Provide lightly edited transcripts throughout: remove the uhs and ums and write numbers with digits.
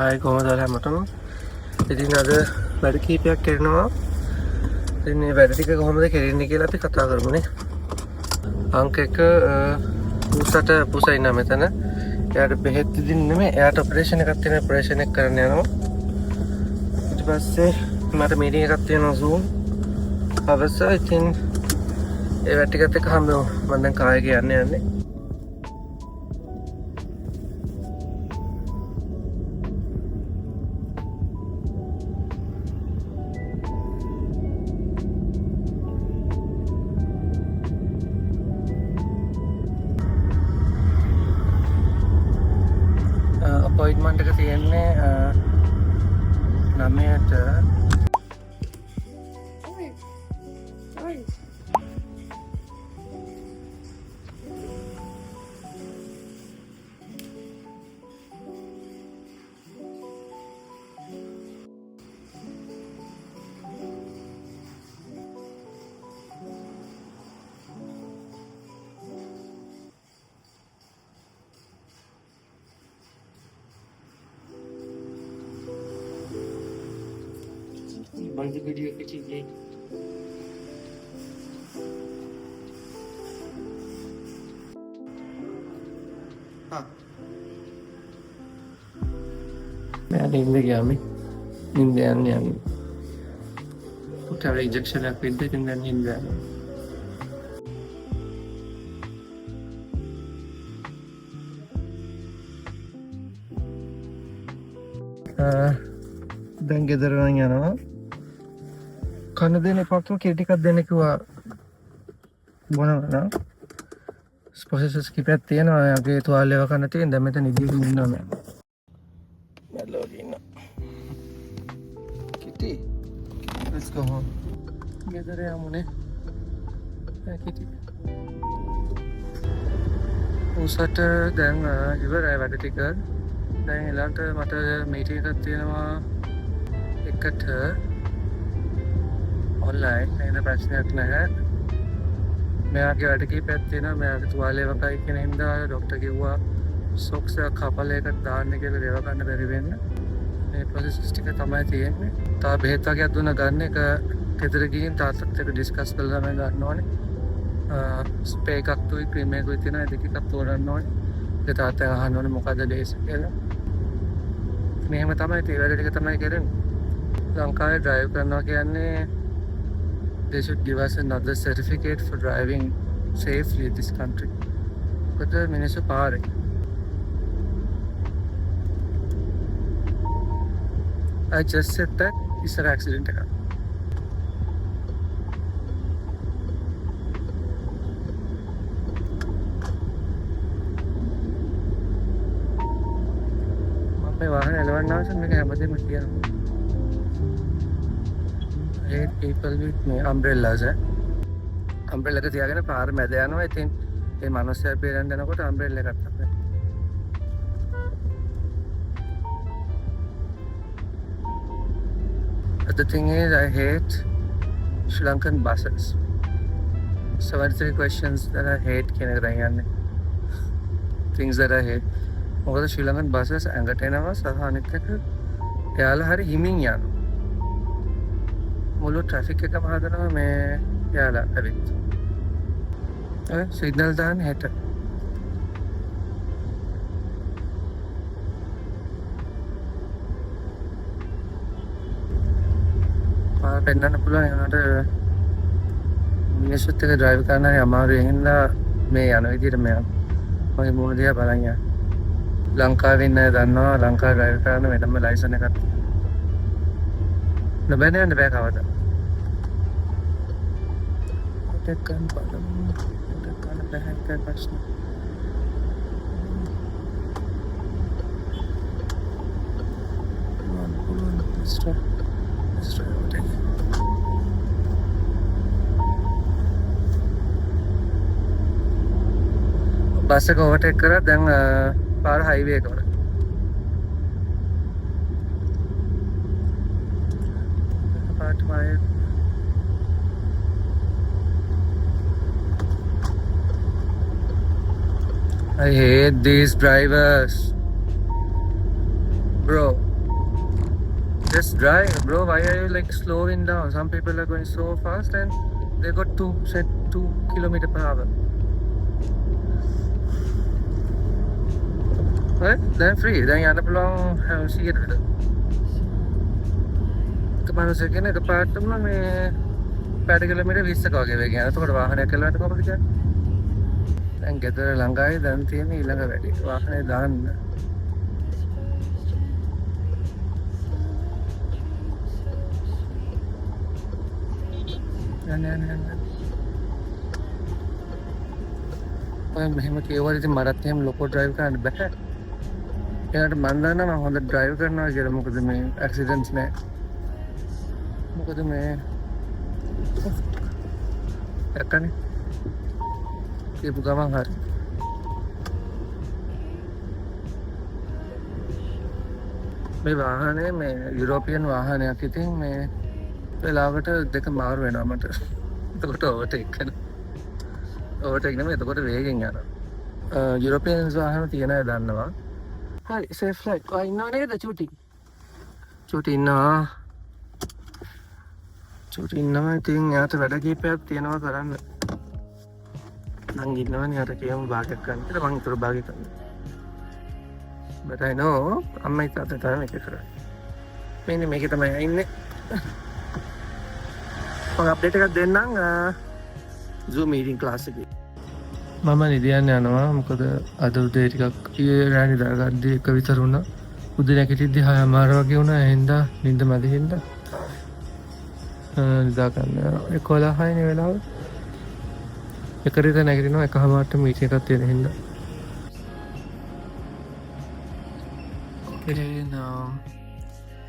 ආයි කොහමද හැමතෙම ඉතින් අද වැඩ කීපයක් කරනවා. ඉතින් මේ වැඩ ටික කොහොමද කෙරෙන්නේ කියලා අපි කතා කරමුනේ. අංක 1 පුසට පුසයි නම මෙතන. එයාට බෙහෙත් දෙන්න නෙමෙයි, එයාට ඔපරේෂන් එකක් තියෙනවා. ඔපරේෂන් එක කරන්න යනවා. ඊට පස්සේ මට මීටින් එකක් තියෙනවා Zoom. අවශ්‍ය ඉතින් ඒ වැඩ ටිකත් එක්ක හම්බෙමු. මම දැන් කායක යන්නේ. අපොයින්ට්මන්ට් එක තියෙන්නේ 9ට. बंद वीडियो की चीजें मैं नींद गया मैं नींद आने उठा इंजेक्शन पीते नींद नींद දැන් ගෙදර නම් යනවා. කන දෙන පාටු කෙටි එකක් දෙන්න කිව්වා බොනවා නම් ස්පොසෙසස් කිපයක් තියෙනවා. යාගේ තුවාලේව කන තියෙන. දැන් මෙතන ඉදිරියෙන් ඉන්නවා මම. බැලුවා ඉන්න. කිටි. let's go home. ගෙදර යමුනේ. කිටි. උසට දැන් ඉවරයි වැඩ ටික. දැන් ඊළඟට මට මීටින් එකක් තියෙනවා එකට ඔන්ලයින්. නේද ප්‍රශ්නයක් නැහැ. මෙයාගේ වැඩ කීපයක් තියෙනවා. මෙයාගේ තුවාලේ වකයි කියන හින්දා ડોක්ටර් කිව්වා සොක්ස් එක කපලයකට දාන්න කියලා දේව ගන්න බැරි වෙන්න. මේ ප්‍රොසෙස් ටික තමයි තියෙන්නේ. තා බෙහෙත් වර්ගයක් දුන්න ගන්න එක ගෙදර ගිහින් තාත්තත් එක්ක ඩිස්කස් කරලා තමයි ගන්න ඕනේ. ස්ප්‍රේ එකක් තුයි ක්‍රීම් එකකුයි තියෙනවා. දෙක එකක් තෝරන්න ඕනේ. ඒ තාත්තා අහන්න ඕනේ මොකද්ද ඩේස් කියලා. මෙහෙම තමයි ඒ වැඩ ටික තමයි කරන්නේ. ලංකාවේ ඩ්‍රයිව් කරනවා කියන්නේ they should give us another certificate for driving safely in this country. But the minister power. I just said that it's an accident. मैं वाहन एलवन ना मैं कहमतें मत किया. 8 people with me umbrellas umbrella එක තියාගෙන පාර මැද යනවා. ඉතින් ඒ මනුස්සයා පේරන් යනකොට umbrella එකක් ගත්තා. The thing is I hate Sri Lankan buses. 73 questions that I hate කියන එක දැන් යන්නේ. Things that I hate. මොකද Sri Lankan buses ඇඟට එනවා සහ අනිත් එක එයාලා හරි හිමින් යනවා. මුළු ට්‍රැෆික් එකම හදනවා මේ යාලා ඇවිත්. සිග්නල් දාන්න හෙට. පාර පෙන්නන්න පුළුවන්. ඒකට මිනිස්සුත් එක්ක ඩ්‍රයිව් කරන්න හරි අමාරුයි. හින්දා මේ යන විදිහට මගේ මූණ දිහා බලන් යන්න. ලංකාවේ ඉන්න අය දන්නවා ලංකාවේ ඩ්‍රයිව් කරන්න මෙතනම ලයිසන් එකක් නොබැන යන්න බෑ කවදා. Tekan pada tekan bahan pasnya. Puluhan extra udah. Bus එක overtake කරා. දැන් පාර highway එක වල. පාට මාය I hate these drivers. Bro, Just drive, bro. Why are you like slowing down? Some people are going so fast and they got 2 kilometer per hour. Right? Then free. Then you have to see it. Kemana sih kene ke පාටම මේ පැය kilometre 20ක වගේ වේගයෙන් යනවා. එතකොට වාහනයක් කළාට කොහොමද කියන්නේ? දැන් ගෙදර ළඟයි දැන් තියෙන ඊළඟ වැඩි. වාහනේ දාන්න. යන්න. ඔය මෙහෙම කියවල ඉතින් මරත් එහෙම ලොකෝ ඩ්‍රයිව් කරන්න බෑ. ඒකට මන් දන්නවා මම හොඳ ඩ්‍රයිව් කරනවා කියලා. මොකද මේ ඇක්සිඩන්ට්ස් නෑ. මොකද මේ එකනේ කියපු ගමන් හරි මේ වාහනේ මේ යුරෝපියන් වාහනයක් ඉතින් මේ වෙලාවට දෙක මාරු වෙනවා මට. එතකොට ඕවර්ටේක් කරනවා. ඕවර්ටේක් නෙමෙයි එතකොට වේගෙන් යනවා. යුරෝපියන් වාහන තියෙන අය දන්නවා. හරි සේෆ් ලයිට්. ඔය ඉන්නව නේද චූටි? චූටි ඉන්නවා. චූටි ඉන්නවා. ඉතින් එයාට වැඩ කීපයක් තියෙනවා කරන්න. නංගි ඉන්නවනේ යාට කියමු භාගයක් ගන්න කියලා. මං ඊතර භාගයක් ගන්න. But I know අම්මයි තාත්තයි තමයි මේක කරන්නේ. මෙන්න මේකේ තමයි ඉන්නේ. මම අප්ඩේට් එකක් දෙන්නම් Zoom meeting class එකේ. මම නිදියන්න යනවා. මොකද අද උදේ ටිකක් රෑ නිදාගද්දි එක විතර වුණා. උදේ නැගිටිද්දි 6:00 වගේ වුණා. එහෙනම් නිින්ද මැදි හින්දා නිදා ගන්න 11යි නේ වෙලාව. එකරිට නැගිටිනවා 1:00ට මීටින් එකක් තියෙන හින්දා. Okay, now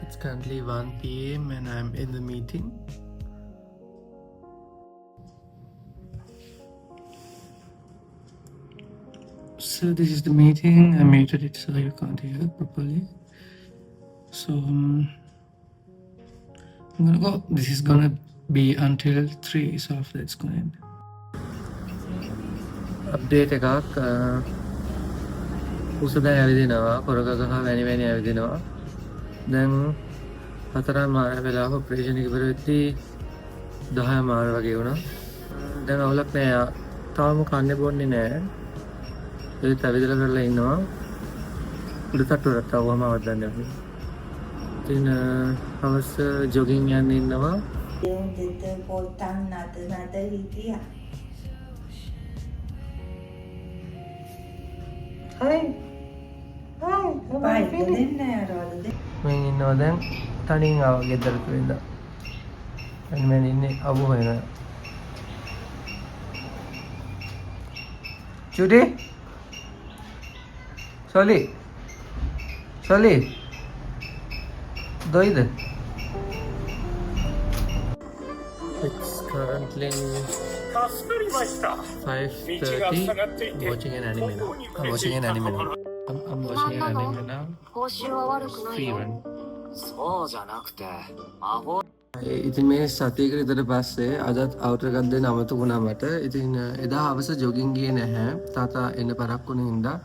it's currently 1 p.m. and I'm in the meeting. So this is the meeting. I muted it so you can't hear properly. So I'm gonna go. This is gonna be until 3, so after it's gonna end. Update එකක් උසදා ඇවිදිනවා. කොරක ගහ වැනි ඇවිදිනවා. දැන් 4:00 වෙලාවක operation එක ඉවර වෙද්දී 10:00 වගේ වුණා. දැන් අවුලක් නෑ. තාම කන්නේ බොන්නේ නෑ. ඒත් ඇවිදලා කරලා ඉන්නවා. උඩ තට්ටුවට තවම අවදන්නේ නැහැ. ඉතින් හවස ජොගින් යන්න ඉන්නවා. දෙත පොල්තන් නද හිටියා. හයි. බයි දෙන්නේ නෑරවලද? මම ඉන්නවා දැන් තනින් ආව ගෙදරට වෙලා. මම ඉන්නේ අබු වෙනවා. චුටි Soli doida. It's currently 5:30. Watching an anime now. I'm watching an anime now. I'm watching an anime now. Free one. ඉතින් මේ සතියකට විතර පස්සේ අදත් අවුටර් එකක් දෙන්න අමතක වුණා මට. ඉතින් එදා හවස ජොගින් ගියේ නැහැ. තාත්තා එන්න පරක් වුණ හින්දා.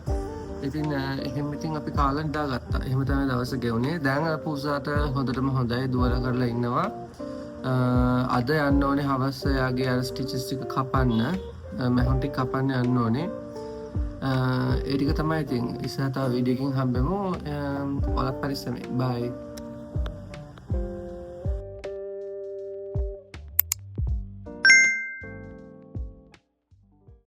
ඉතින් එහෙම ඉතින් අපි කාලා නිදාගත්තා. එහෙම තමයි දවස ගෙවුනේ. දැන් පුසාට හොඳටම හොඳයි දුවලා කරලා ඉන්නවා. අද යන්න ඕනේ හවස යාගේ අර ස්ටිචස් ටික කපන්න. මහොන් ටික කපන්න යන්න ඕනේ. ඒ ටික තමයි ඉතින් ඉස්සරහ තව වීඩියෝ එකකින් හම්බෙමු. ඔයාලත් පරිස්සමෙන්. බයි.